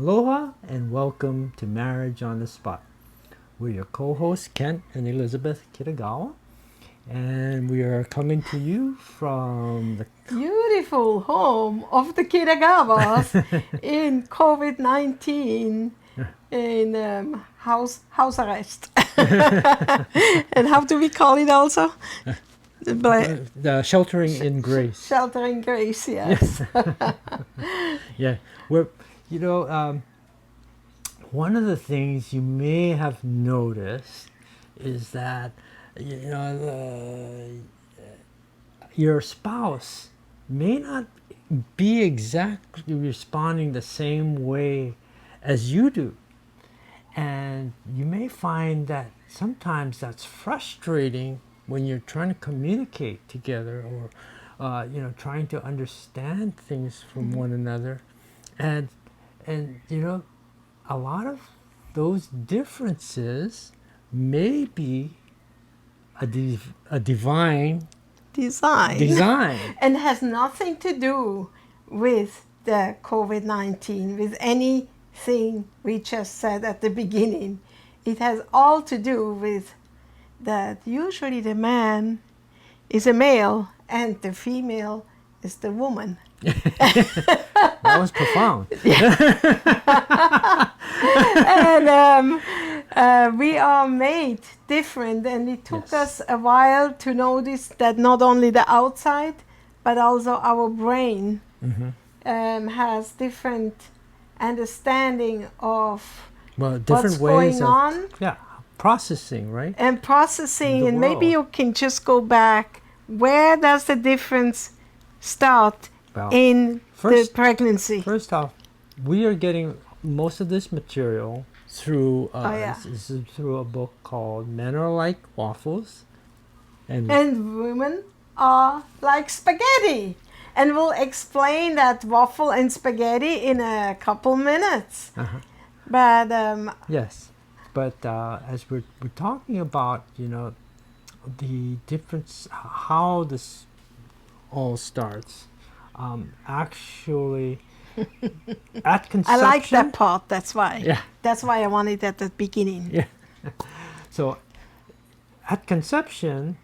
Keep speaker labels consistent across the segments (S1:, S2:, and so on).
S1: Aloha and welcome to Marriage on the Spot. We're your co-hosts Kent and Elizabeth Kitagawa, and we are coming to you from the
S2: Beautiful home of the Kitagawas in COVID-19 in house arrest. And how do we call it also?
S1: the sheltering in grace.
S2: Sheltering grace, yes.
S1: Yeah, we're one of the things you may have noticed is that your spouse may not be exactly responding the same way as you do. And you may find that sometimes that's frustrating when you're trying to communicate together or trying to understand things from one another. And a lot of those differences may be a divine design.
S2: And has nothing to do with the COVID-19, with anything we just said at the beginning. It has all to do with that usually the man is a male and the female is the woman.
S1: That was profound.
S2: And we are made different, and it took us a while to notice that not only the outside, but also our brain has different understanding of
S1: different
S2: what's
S1: ways
S2: going on.
S1: Processing, right?
S2: And processing, and maybe you can just go back. Where does the difference start in the pregnancy?
S1: First off, we are getting most of this material through through a book called Men Are Like Waffles
S2: and Women Are Like Spaghetti. And we'll explain that waffle and spaghetti in a couple minutes. But
S1: But as we're talking about, the difference, how this all starts, actually, at conception.
S2: I like that part. That's why. Yeah. That's why I wanted at the beginning.
S1: Yeah. So, at conception,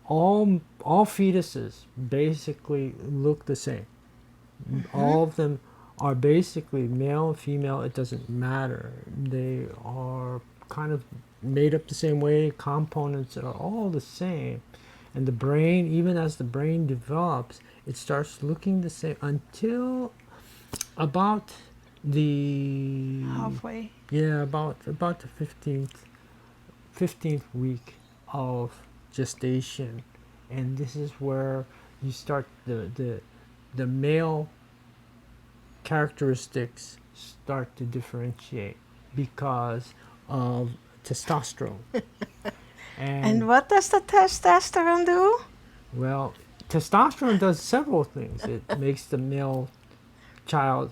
S1: all fetuses basically look the same. All of them are basically male and female. It doesn't matter. They are kind of made up the same way. Components are all the same. And the brain, even as the brain develops, it starts looking the same until about the
S2: halfway.
S1: Yeah, about the 15th week of gestation. And this is where you start the male characteristics start to differentiate because of testosterone.
S2: And what does the testosterone do?
S1: Well, testosterone does several things. It makes the male child,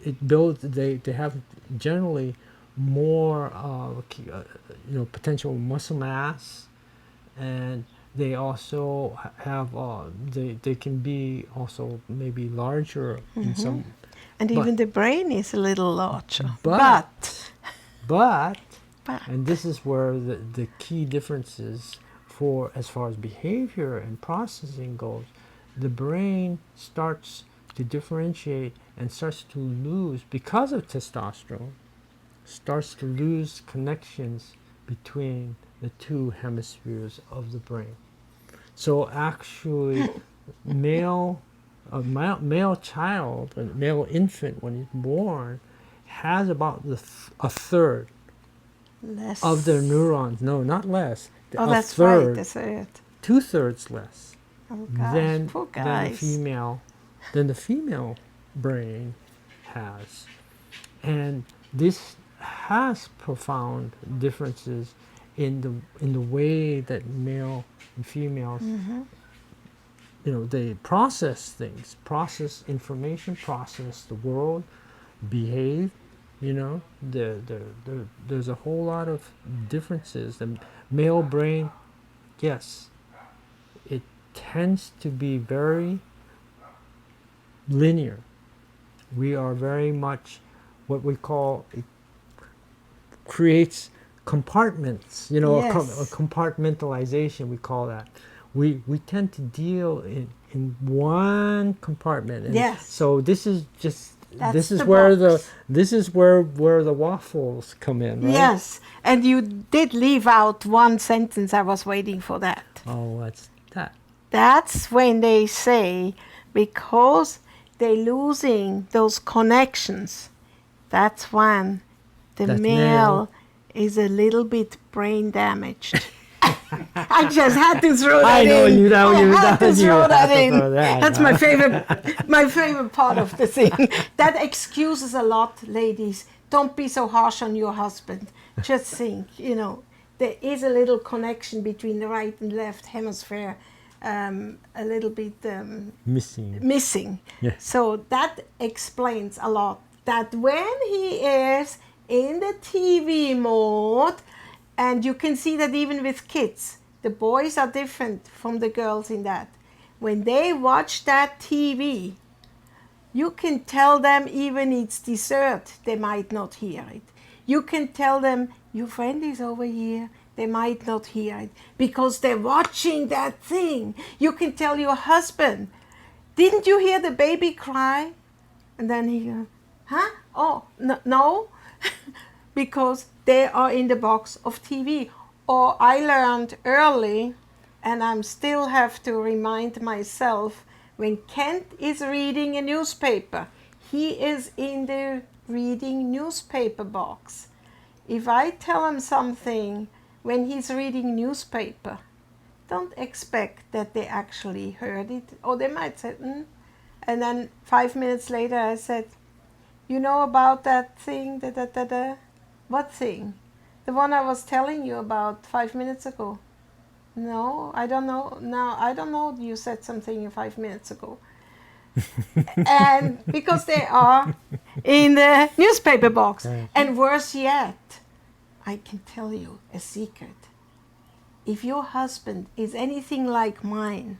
S1: it builds, they have generally more potential muscle mass, and they also have they can be also maybe larger in some,
S2: and even the brain is a little larger.
S1: But and this is where the key differences for as far as behavior and processing goes, the brain starts to differentiate and starts to lose, because of testosterone, starts to lose connections between the two hemispheres of the brain. So actually, male child, a male infant when he's born, has about a third
S2: less
S1: of their neurons. No, not less.
S2: That's right. That's it.
S1: 2/3 less than the female brain has, and this has profound differences in the way that male and females, they process things, process information, process the world, behave. There's a whole lot of differences. The male brain, yes, it tends to be very linear. We are very much what we call, it creates compartments, you know, a
S2: Yes.
S1: compartmentalization, we call that. We tend to deal in one compartment, and
S2: Yes.
S1: so this is just,
S2: That's
S1: this is
S2: the
S1: where
S2: box.
S1: where the waffles come in, right?
S2: Yes. And you did leave out one sentence. I was waiting for that.
S1: Oh, what's that?
S2: That's when they say, because they're losing those connections, that's when the
S1: That's
S2: male is a little bit brain damaged. I just had to throw that
S1: I know
S2: in.
S1: you know
S2: I
S1: you
S2: had to
S1: you
S2: throw
S1: have
S2: that
S1: to
S2: in.
S1: throw that,
S2: That's
S1: huh?
S2: my favorite part of the thing. That excuses a lot, ladies. Don't be so harsh on your husband. Just think, there is a little connection between the right and left hemisphere, a little bit
S1: Missing.
S2: missing.
S1: Yes.
S2: So that explains a lot. That when he is in the TV mode, and you can see that even with kids, the boys are different from the girls in that. When they watch that TV, you can tell them even it's dessert, they might not hear it. You can tell them your friend is over here, they might not hear it because they're watching that thing. You can tell your husband, didn't you hear the baby cry? And then he goes, huh? Oh, no. Because they are in the box of TV. Or I learned early, and I still have to remind myself, when Kent is reading a newspaper, he is in the reading newspaper box. If I tell him something when he's reading newspaper, don't expect that they actually heard it. Or they might say, And then 5 minutes later I said, you know about that thing, da da da da? What thing? The one I was telling you about 5 minutes ago. No, I don't know. No, I don't know. You said something 5 minutes ago. And because they are in the newspaper box. And worse yet, I can tell you a secret. If your husband is anything like mine,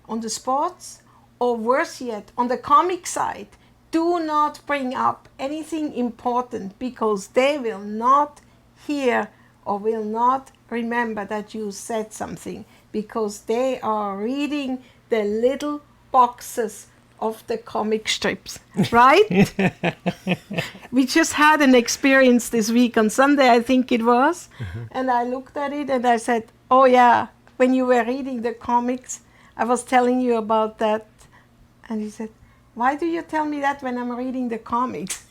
S2: on the sports, or worse yet, on the comic side, do not bring up anything important, because they will not hear or will not remember that you said something, because they are reading the little boxes of the comic strips, right? We just had an experience this week on Sunday, I think it was, and I looked at it and I said, oh yeah, when you were reading the comics, I was telling you about that. And he said, why do you tell me that when I'm reading the comics?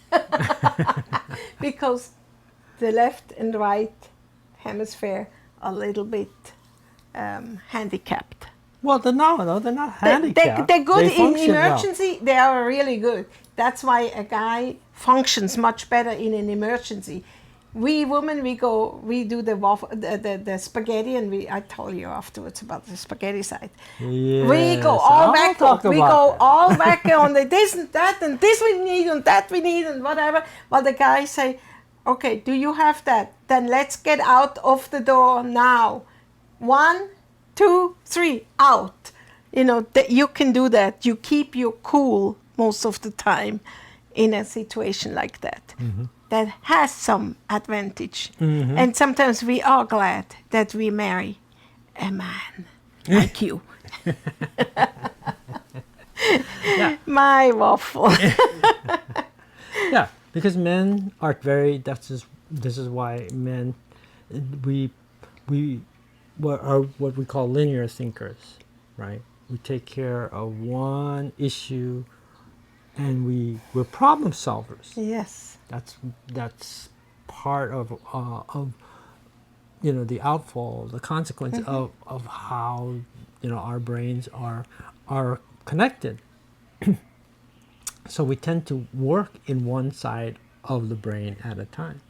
S2: Because the left and right hemisphere are a little bit handicapped.
S1: Well, they're not handicapped.
S2: They're good in
S1: function well.
S2: emergency. They are really good. That's why a guy functions much better in an emergency. We women, we do the spaghetti, and I told you afterwards about the spaghetti side.
S1: Yes,
S2: We go all wacko. We go all wacko on the this and that, and this we need, and that we need, and whatever. Well, the guys say, okay, do you have that? Then let's get out of the door now. 1, 2, 3, out. You can do that. You keep your cool most of the time in a situation like that. Mm-hmm. That has some advantage. Mm-hmm. And sometimes we are glad that we marry a man like you.
S1: Yeah.
S2: My waffle.
S1: Yeah, because men are this is why men, we are what we call linear thinkers, right? We take care of one issue, and we're problem solvers.
S2: Yes.
S1: That's part of the outfall, the consequence of how our brains are connected. So we tend to work in one side of the brain at a time,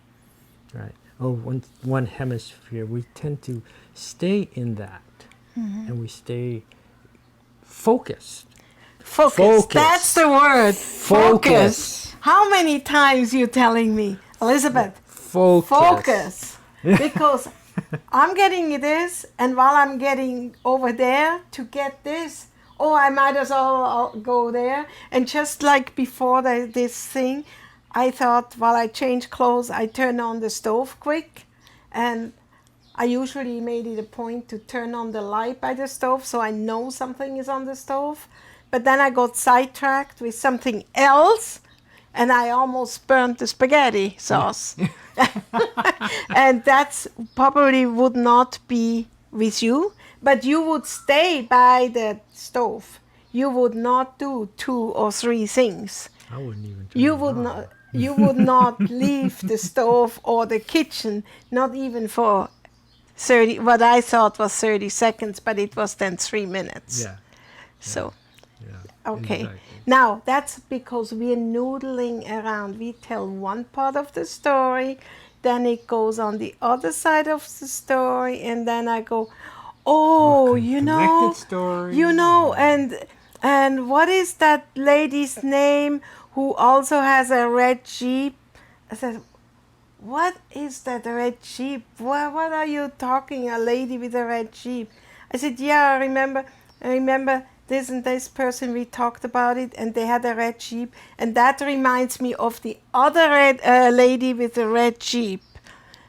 S1: right? Or one hemisphere. We tend to stay in that, and we stay focused.
S2: Focus. That's the word. Focus. How many times you telling me, Elizabeth?
S1: Focus.
S2: Because I'm getting this, and while I'm getting over there to get this, I might as well go there. And just like before this thing, I thought while I change clothes, I turn on the stove quick, and I usually made it a point to turn on the light by the stove so I know something is on the stove. But then I got sidetracked with something else, and I almost burnt the spaghetti sauce. And that's probably would not be with you, but you would stay by the stove. You would not do 2 or 3 things.
S1: I wouldn't even turn
S2: You
S1: it
S2: would
S1: on.
S2: not. You would not leave the stove or the kitchen, not even for 30. What I thought was 30 seconds, but it was then 3 minutes.
S1: Yeah,
S2: So
S1: yeah,
S2: okay.
S1: exactly.
S2: Now that's because we're noodling around. We tell one part of the story, then it goes on the other side of the story, and then I go, oh,
S1: Connected story.
S2: and what is that lady's name who also has a red Jeep? I said, what is that red Jeep? What are you talking? A lady with a red Jeep? I said, yeah, I remember this and this person, we talked about it, and they had a red Jeep, and that reminds me of the other red lady with the red Jeep.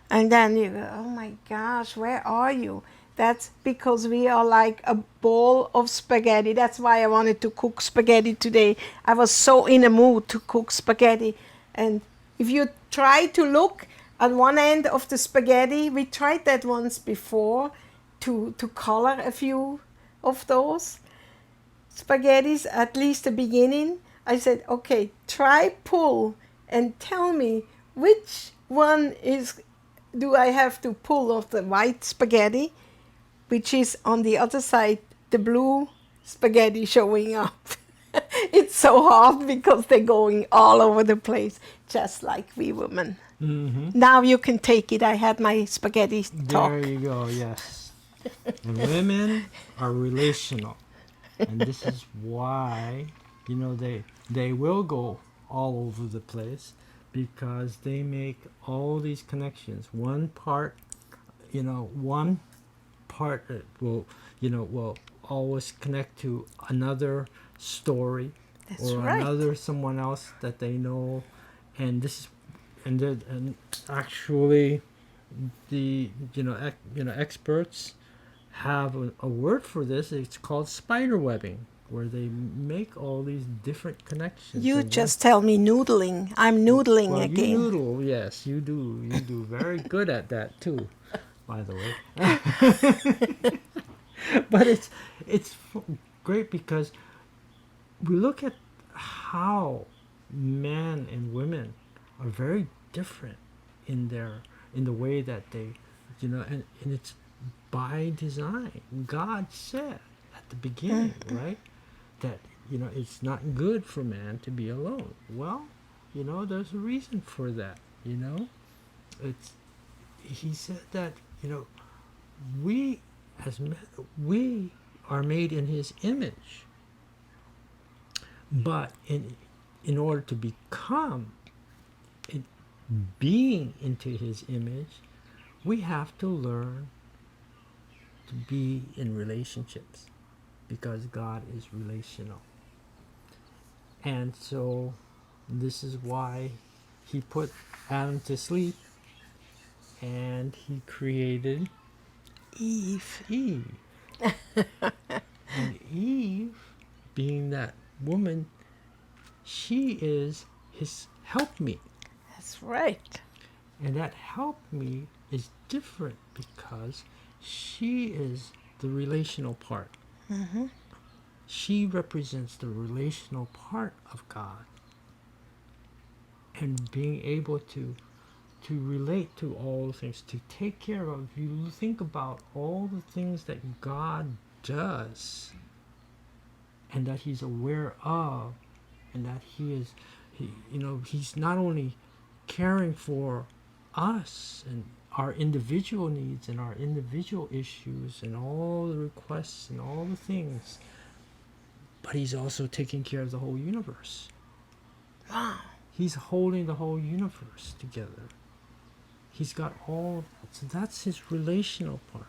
S2: And then you go, oh my gosh, where are you? That's because we are like a bowl of spaghetti. That's why I wanted to cook spaghetti today. I was so in a mood to cook spaghetti. And if you try to look at one end of the spaghetti, we tried that once before to color a few of those spaghettis, at least the beginning. I said, okay, try pull and tell me which one is do I have to pull of the white spaghetti, which is on the other side, the blue spaghetti showing up. It's so hard because they're going all over the place, just like we women.
S1: Mm-hmm.
S2: Now you can take it. I had my spaghetti talk.
S1: There you go. Yes. And women are relational, and this is why they will go all over the place because they make all these connections. One part will always connect to another story
S2: That's
S1: or
S2: right.
S1: another someone else that they know, and this is and actually the experts have a word for this. It's called spider webbing, where they make all these different connections.
S2: You
S1: and
S2: just tell me noodling. I'm noodling
S1: well,
S2: again.
S1: you noodle, yes, you do. You do very good at that too, by the way. But it's great because we look at how men and women are very different in the way that they, and it's by design. God said at the beginning, right, that it's not good for man to be alone. Well, there's a reason for that. It's he said that we as men, we are made in his image, but in order to become it, being into his image, we have to learn to be in relationships because God is relational. And so this is why he put Adam to sleep and he created
S2: Eve.
S1: Eve. And Eve, being that woman, she is his helpmeet.
S2: That's right.
S1: And that helpmeet is different because she is the relational part.
S2: Mm-hmm.
S1: She represents the relational part of God. And being able to relate to all things, to take care of. You think about all the things that God does and that he's aware of, and that he's not only caring for us and our individual needs and our individual issues and all the requests and all the things, but he's also taking care of the whole universe.
S2: Wow.
S1: He's holding the whole universe together. He's got all, so that's his relational part.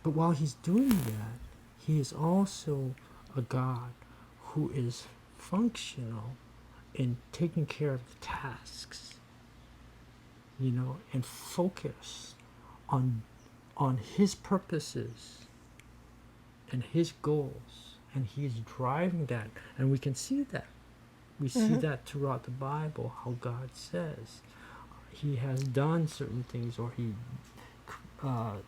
S1: But while he's doing that, he is also a God who is functional in taking care of the tasks, and focus on his purposes and his goals, and he's driving that, and we can see that. We see that throughout the Bible, how God says he has done certain things, or he brought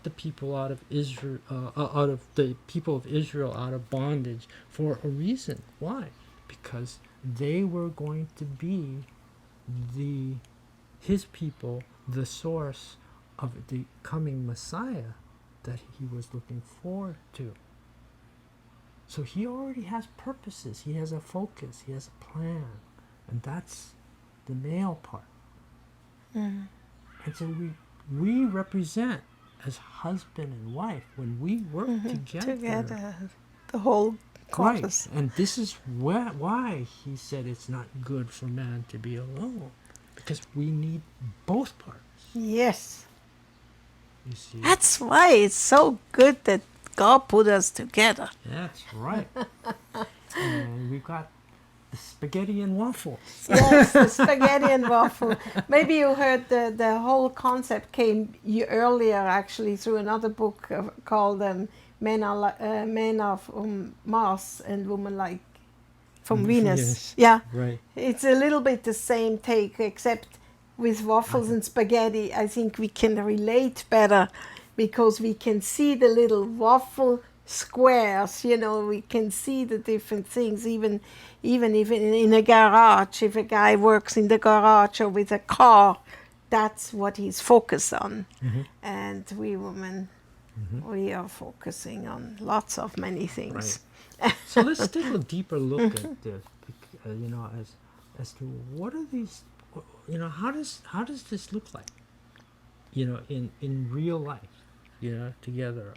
S1: the people out of Israel, out of the people of Israel out of bondage for a reason. Why? Because they were going to be his people, the source of the coming Messiah that he was looking forward to. So he already has purposes, he has a focus, he has a plan, and that's the male part. And so we represent as husband and wife when we work together.
S2: Together, the whole
S1: Right,
S2: corpus.
S1: and this is why he said it's not good for man to be alone, because we need both parts.
S2: Yes.
S1: You see,
S2: That's why it's so good that God put us together.
S1: that's right. And we've got the spaghetti and waffles.
S2: Yes, the spaghetti and waffle. Maybe you heard the whole concept came earlier, actually, through another book called Men of Mars and Women Like from Venus.
S1: Yes.
S2: Yeah,
S1: Right.
S2: it's a little bit the same take, except with waffles and spaghetti, I think we can relate better because we can see the little waffle squares. We can see the different things. Even if in a garage, if a guy works in the garage or with a car, that's what he's focused on. And we women, we are focusing on lots of many things.
S1: Right. So let's take a deeper look at this, as to what are these, how does this look like, in real life, together.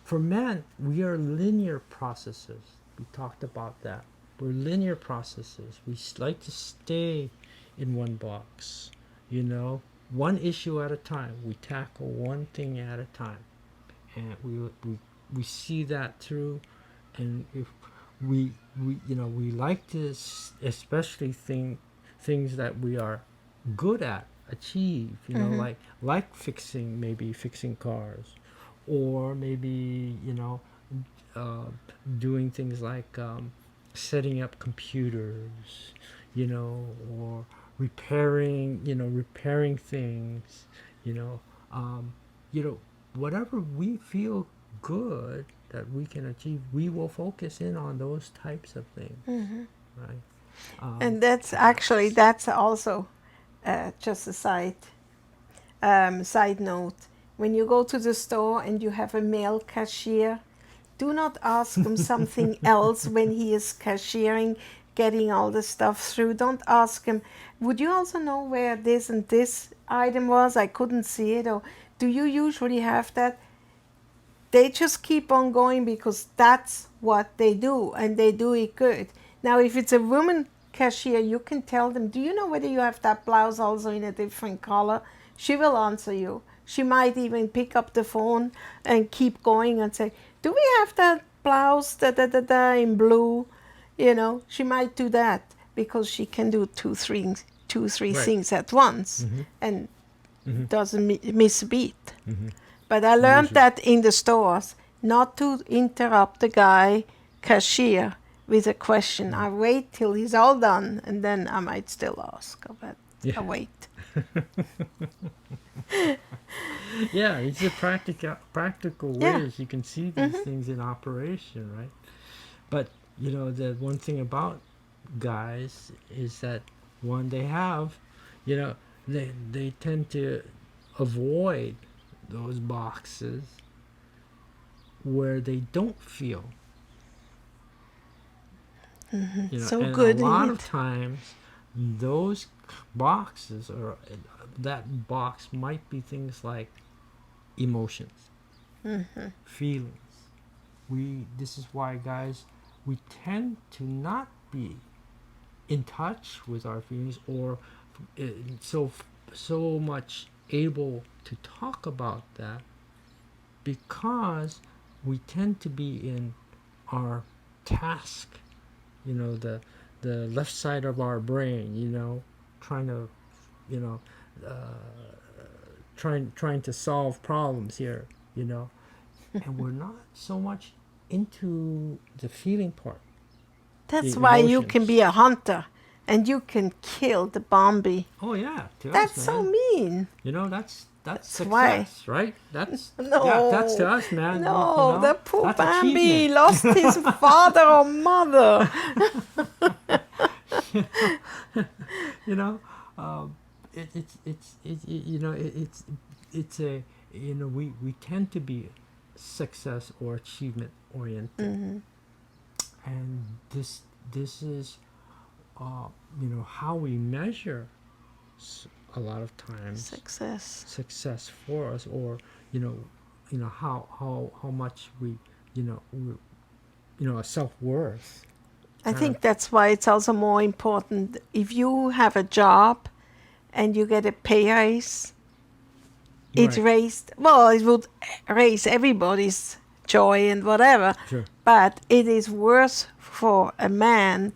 S1: For men, we are linear processes. We talked about that. We're linear processes. We like to stay in one box, one issue at a time. We tackle one thing at a time, and we see that through. And if we like to especially things that we are good at, achieve, like fixing cars, or maybe uh, doing things like setting up computers, or repairing things, you know, um, whatever we feel good that we can achieve, we will focus in on those types of things, right?
S2: And that's also just a side note. When you go to the store and you have a male cashier, do not ask him something else when he is cashiering, getting all the stuff through. Don't ask him, would you also know where this and this item was? I couldn't see it. Or do you usually have that? They just keep on going because that's what they do, and they do it good. Now, if it's a woman cashier, you can tell them, do you know whether you have that blouse also in a different color? She will answer you. She might even pick up the phone and keep going and say, do we have that blouse in blue? She might do that because she can do two, three
S1: Right.
S2: things at once and doesn't miss a beat. But I learned
S1: Usually.
S2: that in the stores, not to interrupt the guy cashier with a question. I wait till he's all done, and then I might still ask. But I wait.
S1: Yeah, it's a practical
S2: Yeah.
S1: ways you can see these things in operation, right? But the one thing about guys is that they have, they tend to avoid those boxes where they don't feel.
S2: So
S1: and
S2: good
S1: a
S2: in
S1: lot
S2: it.
S1: of times those boxes, or that box might be things like emotions, feelings. This is why, guys, we tend to not be in touch with our feelings, or so much able to talk about that, because we tend to be in our task the left side of our brain, trying to, you know, trying to solve problems here, you know, and we're not so much into the feeling part,
S2: That's
S1: the
S2: why you can
S1: emotions.
S2: be a hunter and you can kill the zombie.
S1: Oh yeah, to
S2: That's
S1: us,
S2: so
S1: man.
S2: mean.
S1: That's
S2: That's why.
S1: success, right? That's that's to
S2: No,
S1: us, man.
S2: no, the poor
S1: That's
S2: Bambi
S1: achievement.
S2: lost his father or mother.
S1: you know, um, it's a, we tend to be success or achievement oriented, and this is how we measure a lot of times
S2: Success.
S1: success for us, or you know how much we a self-worth
S2: I
S1: kind of.
S2: think that's why it's also more important if you have a job and you get a pay raise. It
S1: Right.
S2: it would raise everybody's joy and whatever,
S1: Sure.
S2: but it is worse for a man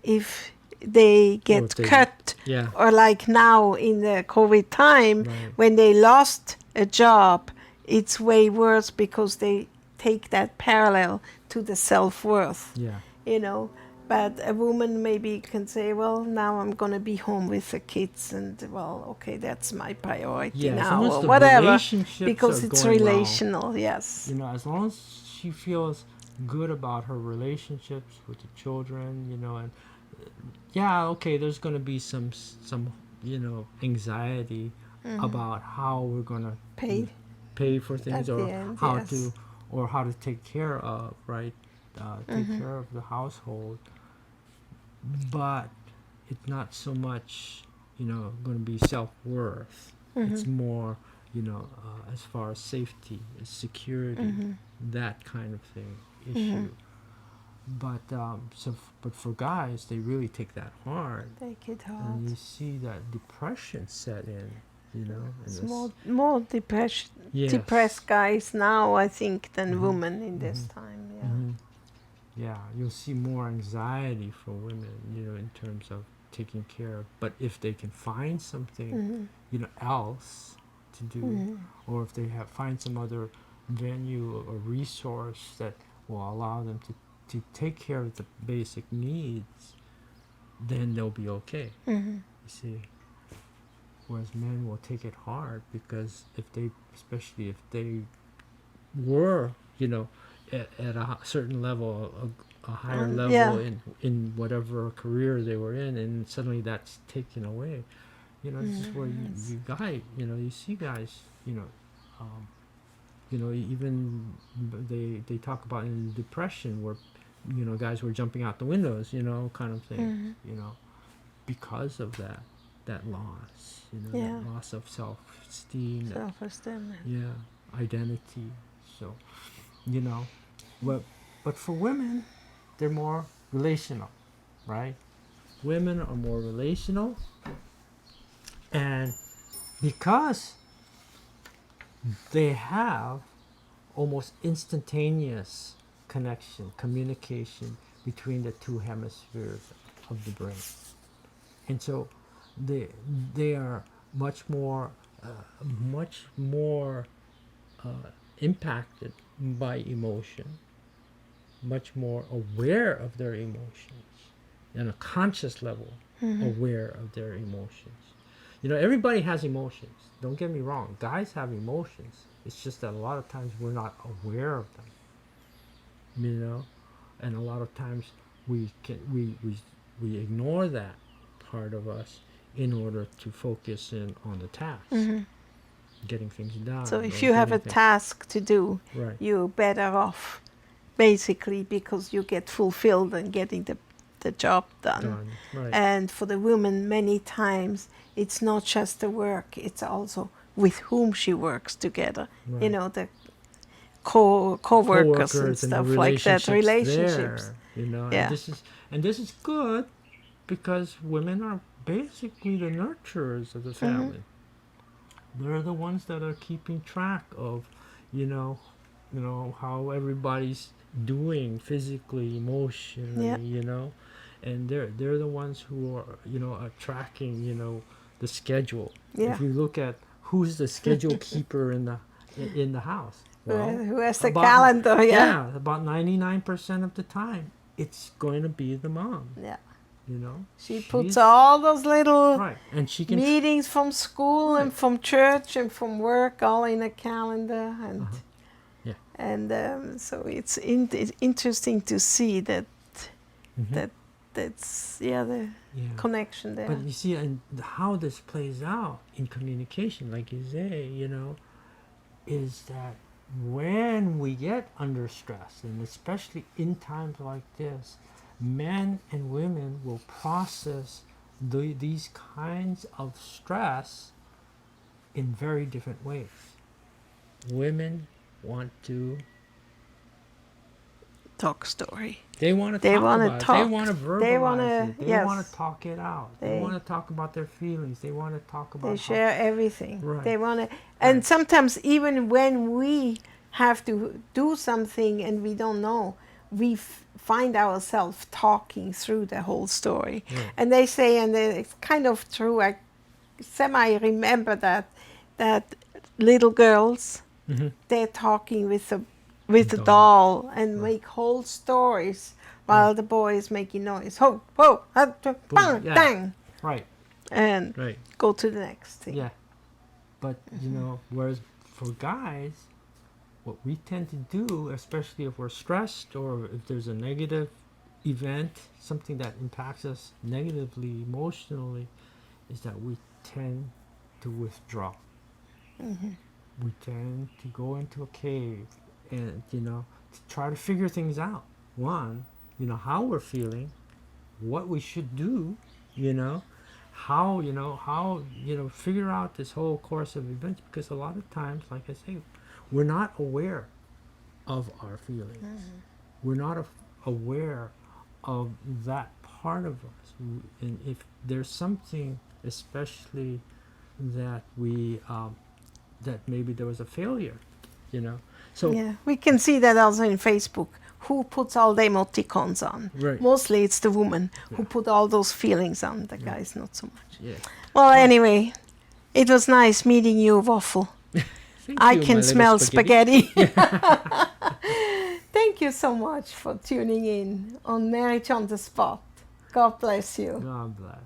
S2: if they
S1: Or
S2: get
S1: if they,
S2: cut,
S1: yeah,
S2: or like now in the COVID time,
S1: right,
S2: when they lost a job, it's way worse because they take that parallel to the self-worth,
S1: yeah,
S2: you know. But a woman maybe can say, well, now I'm going to be home with the kids, and well, okay, that's my priority
S1: yeah. As
S2: now,
S1: long as
S2: or
S1: the
S2: whatever,
S1: relationships are
S2: because it's
S1: going well,
S2: relational, yes.
S1: as long as she feels good about her relationships with the children, and yeah, okay, there's going to be some anxiety about how we're going to
S2: Paid
S1: pay for things,
S2: at the
S1: or
S2: end,
S1: how
S2: yes.
S1: to or how to take care of, right, take care of the household, but it's not so much going to be self-worth. It's more as far as safety, security, that kind of thing issue. But but for guys, they really take that hard,
S2: Take it hard.
S1: and you see that depression set in, and
S2: It's
S1: this.
S2: more
S1: Yes.
S2: depressed guys now, I think, than
S1: Mhm.
S2: women in this
S1: Mhm.
S2: time. Yeah.
S1: Mhm. Yeah, you'll see more anxiety for women, in terms of taking care of. But if they can find something, else to do, or if they find some other venue or resource that will allow them to take care of the basic needs, then they'll be okay. You see, whereas men will take it hard, because especially if they were, at a certain level, a higher level
S2: Yeah.
S1: in whatever career they were in, and suddenly that's taken away. This is where you see guys, um, even they talk about in depression, where guys were jumping out the windows, kind of thing, because of that loss,
S2: Yeah.
S1: that loss of self-esteem, that,
S2: Self-esteem.
S1: yeah, identity. So, you know what but for women, they're more relational, right? Women are more relational, and because they have almost instantaneous communication between the two hemispheres of the brain, and so they they are much more uh, much more impacted by emotion, much more aware of their emotions, on a conscious level, aware of their emotions. Everybody has emotions. Don't get me wrong. Guys have emotions. It's just that a lot of times we're not aware of them. And a lot of times we ignore that part of us in order to focus in on the task, getting things done,
S2: So if
S1: or
S2: you have
S1: getting
S2: a
S1: things
S2: task to do,
S1: right.
S2: you're better off, basically, because you get fulfilled and getting the job done.
S1: Done. Right.
S2: And for the woman, many times, it's not just the work, it's also with whom she works together.
S1: Right.
S2: The co-workers and
S1: Co-workers and the
S2: stuff like that, relationships.
S1: there, and
S2: Yeah.
S1: this is good, because women are basically the nurturers of the family. They're the ones that are keeping track of, you know, how everybody's doing physically, emotionally,
S2: Yeah.
S1: and they're the ones who are, are tracking, the schedule.
S2: Yeah.
S1: If you look at who's the schedule keeper in the house, well,
S2: Who has the
S1: about-
S2: calendar? Yeah.
S1: about 99% of the time, it's going to be the mom.
S2: Yeah. She
S1: She's-
S2: puts all those little
S1: right, and she can
S2: meetings from school and
S1: Right.
S2: from church and from work all in a calendar, and
S1: Yeah.
S2: and so it's interesting to see that
S1: Mhm.
S2: that's the
S1: Yeah.
S2: connection there.
S1: But you see, and how this plays out in communication, like you say, is that when we get under stress, and especially in times like this, men and women will process these kinds of stress in very different ways. Women want to
S2: Talk story.
S1: They want to
S2: They
S1: talk
S2: wanna
S1: about it.
S2: talk.
S1: They want to verbalize
S2: They wanna-
S1: it. They
S2: yes.
S1: want to talk it out. They
S2: They-
S1: want to talk about their feelings. They want to talk about
S2: They
S1: how-
S2: share everything.
S1: Right.
S2: They want to, and
S1: Right.
S2: sometimes even when we have to do something and we don't know, we find ourselves talking through the whole story.
S1: Right.
S2: And they say, and it's kind of true. I semi remember that little girls,
S1: Mhm.
S2: they're talking with the
S1: Doll.
S2: doll and
S1: Right.
S2: make whole stories while the boy is making noise. Ho, ho, bang,
S1: yeah.
S2: bang,
S1: Right.
S2: and
S1: Right.
S2: go to the next thing.
S1: Yeah. But whereas for guys, what we tend to do, especially if we're stressed or if there's a negative event, something that impacts us negatively, emotionally, is that we tend to withdraw. We tend to go into a cave and to try to figure things out. One, how we're feeling, what we should do, how figure out this whole course of events, because a lot of times, like I say, we're not aware of our feelings. We're not aware of that part of us. And if there's something, especially that we that maybe there was a failure, so
S2: Yeah, we can see that also in Facebook. Who puts all the emoticons on?
S1: Right.
S2: Mostly it's the woman who
S1: Yeah.
S2: put all those feelings on. The guys not so much.
S1: yeah.
S2: Well, anyway, it was nice meeting you, Waffle.
S1: Thank
S2: I
S1: you, my
S2: can
S1: little
S2: smell spaghetti. Thank you so much for tuning in on Marriage on the Spot. God bless you.
S1: God bless.